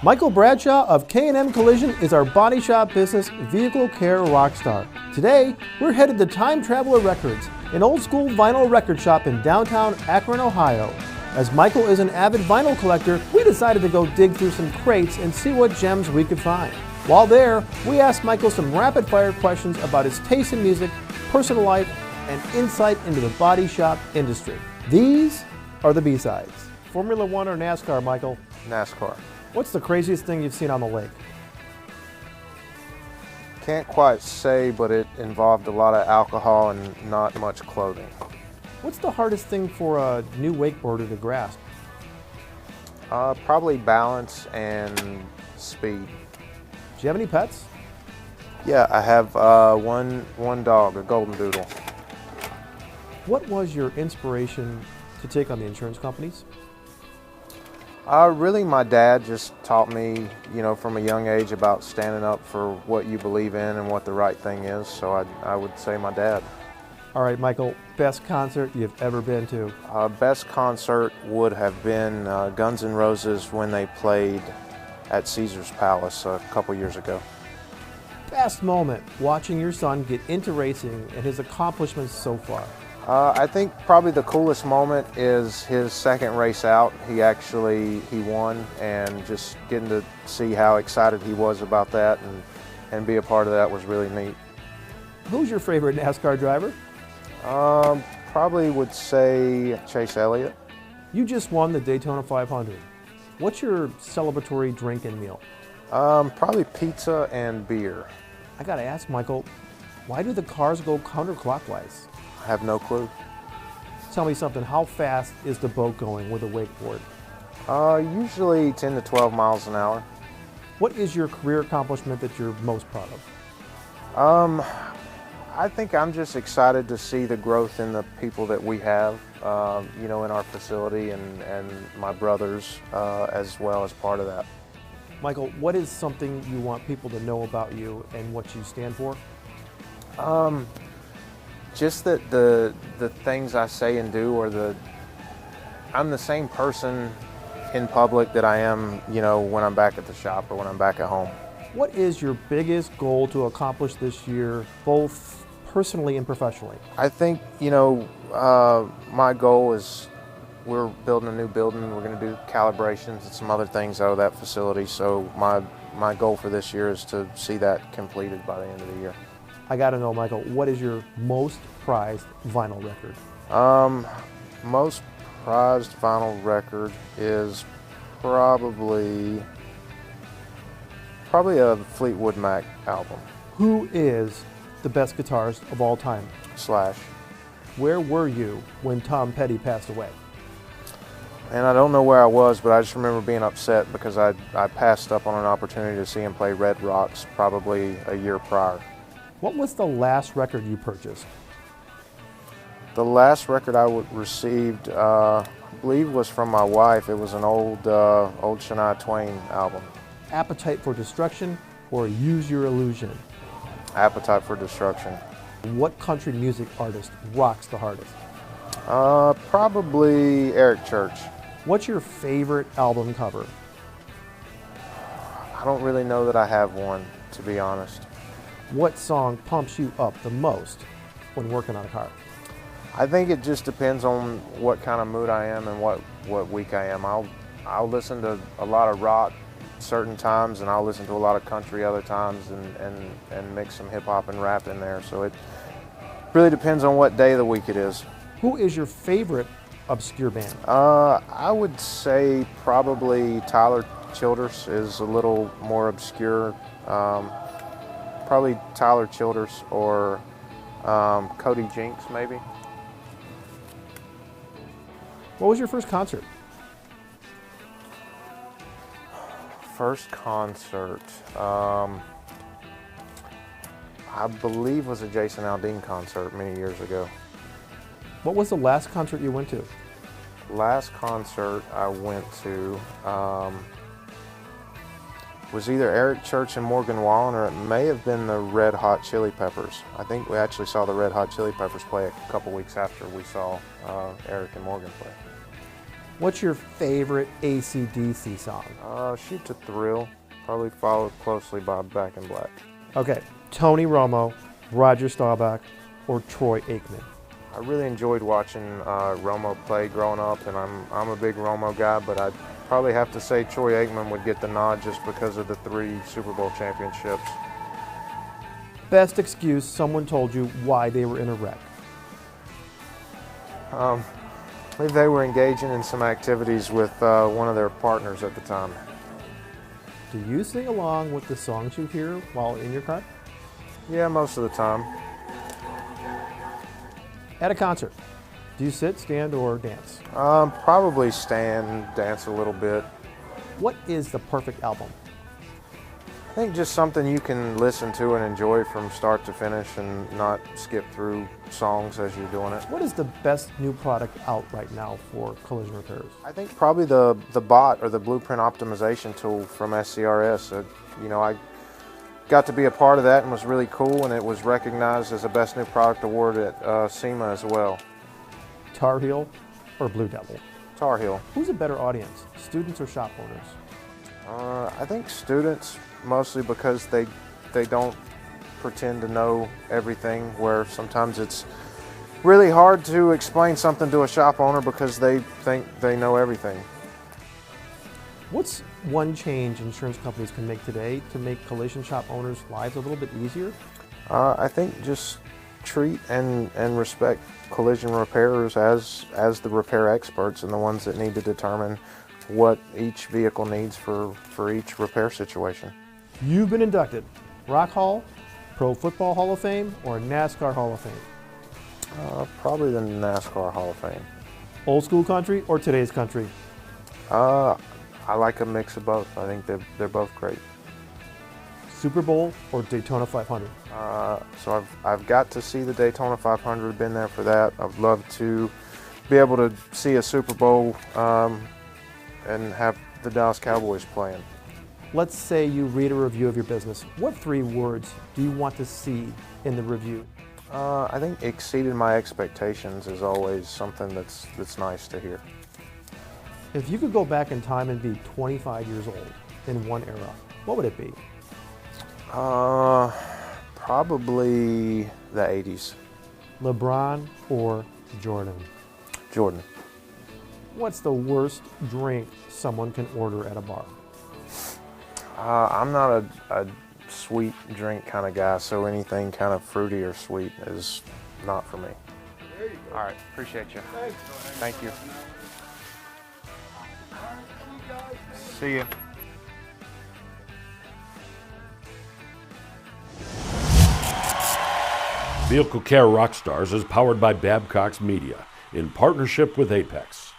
Michael Bradshaw of K&M Collision is our body shop business, Vehicle Care RockStar. Today, we're headed to Time Traveler Records, an old-school vinyl record shop in downtown Akron, Ohio. As Michael is an avid vinyl collector, we decided to go dig through some crates and see what gems we could find. While there, we asked Michael some rapid-fire questions about his taste in music, personal life, and insight into the body shop industry. These are the B-sides. Formula One or NASCAR, Michael? NASCAR. What's the craziest thing you've seen on the lake? Can't quite say, but it involved a lot of alcohol and not much clothing. What's the hardest thing for a new wakeboarder to grasp? Probably balance and speed. Do you have any pets? Yeah, I have one dog, a golden doodle. What was your inspiration to take on the insurance companies? Really, my dad just taught me, from a young age about standing up for what you believe in and what the right thing is. So I would say my dad. All right, Michael, best concert you've ever been to? Best concert would have been Guns N' Roses when they played at Caesar's Palace a couple years ago. Best moment watching your son get into racing and his accomplishments so far? I think probably the coolest moment is his second race out. He won, and just getting to see how excited he was about that and be a part of that was really neat. Who's your favorite NASCAR driver? Probably would say Chase Elliott. You just won the Daytona 500. What's your celebratory drink and meal? Probably pizza and beer. I gotta ask, Michael, why do the cars go counterclockwise? I have no clue. Tell me something, how fast is the boat going with a wakeboard? Usually 10 to 12 miles an hour. What is your career accomplishment that you're most proud of? I think I'm just excited to see the growth in the people that we have, in our facility and my brothers as well as part of that. Michael, what is something you want people to know about you and what you stand for? Just that the things I say and do I'm the same person in public that I am, when I'm back at the shop or when I'm back at home. What is your biggest goal to accomplish this year, both personally and professionally? I think, my goal is we're building a new building. We're going to do calibrations and some other things out of that facility. So my goal for this year is to see that completed by the end of the year. I got to know, Michael, what is your most prized vinyl record? Most prized vinyl record is probably a Fleetwood Mac album. Who is the best guitarist of all time? Slash. Where were you when Tom Petty passed away? And I don't know where I was, but I just remember being upset because I passed up on an opportunity to see him play Red Rocks probably a year prior. What was the last record you purchased? The last record I received, I believe, was from my wife. It was an old Shania Twain album. Appetite for Destruction or Use Your Illusion? Appetite for Destruction. What country music artist rocks the hardest? Probably Eric Church. What's your favorite album cover? I don't really know that I have one, to be honest. What song pumps you up the most when working on a car? I think it just depends on what kind of mood I am and what week I am. I'll listen to a lot of rock certain times, and I'll listen to a lot of country other times, and mix some hip hop and rap in there. So it really depends on what day of the week it is. Who is your favorite obscure band? I would say probably Tyler Childers is a little more obscure. Probably Tyler Childers or Cody Jinks, maybe. What was your first concert? First concert, I believe was a Jason Aldean concert many years ago. What was the last concert you went to? Last concert I went to was either Eric Church and Morgan Wallen, or it may have been the Red Hot Chili Peppers. I think we actually saw the Red Hot Chili Peppers play a couple weeks after we saw Eric and Morgan play. What's your favorite AC/DC song? Shoot to Thrill, probably followed closely by Back in Black. Okay, Tony Romo, Roger Staubach, or Troy Aikman? I really enjoyed watching Romo play growing up, and I'm a big Romo guy, but I'd probably have to say Troy Aikman would get the nod just because of the 3 Super Bowl championships. Best excuse someone told you why they were in a wreck? Maybe they were engaging in some activities with one of their partners at the time. Do you sing along with the songs you hear while in your car? Yeah, most of the time. At a concert, do you sit, stand, or dance? Probably stand, dance a little bit. What is the perfect album? I think just something you can listen to and enjoy from start to finish and not skip through songs as you're doing it. What is the best new product out right now for collision repairs? I think probably the bot or the blueprint optimization tool from SCRS. I got to be a part of that and was really cool, and it was recognized as a Best New Product Award at SEMA as well. Tar Heel or Blue Devil? Tar Heel. Who's a better audience, students or shop owners? I think students, mostly because they don't pretend to know everything, where sometimes it's really hard to explain something to a shop owner because they think they know everything. What's one change insurance companies can make today to make collision shop owners' lives a little bit easier? I think just treat and respect collision repairers as the repair experts and the ones that need to determine what each vehicle needs for each repair situation. You've been inducted Rock Hall, Pro Football Hall of Fame, or NASCAR Hall of Fame? Probably the NASCAR Hall of Fame. Old school country or today's country? I like a mix of both. I think they're both great. Super Bowl or Daytona 500? So I've got to see the Daytona 500, been there for that. I'd love to be able to see a Super Bowl and have the Dallas Cowboys playing. Let's say you read a review of your business. What 3 words do you want to see in the review? I think exceeded my expectations is always something that's nice to hear. If you could go back in time and be 25 years old in one era, what would it be? Probably the 80s. LeBron or Jordan? Jordan. What's the worst drink someone can order at a bar? I'm not a sweet drink kind of guy, so anything kind of fruity or sweet is not for me. There you go. All right, appreciate you. Thanks. Thank you. See you. Vehicle Care RockStars is powered by Babcox Media in partnership with Apex.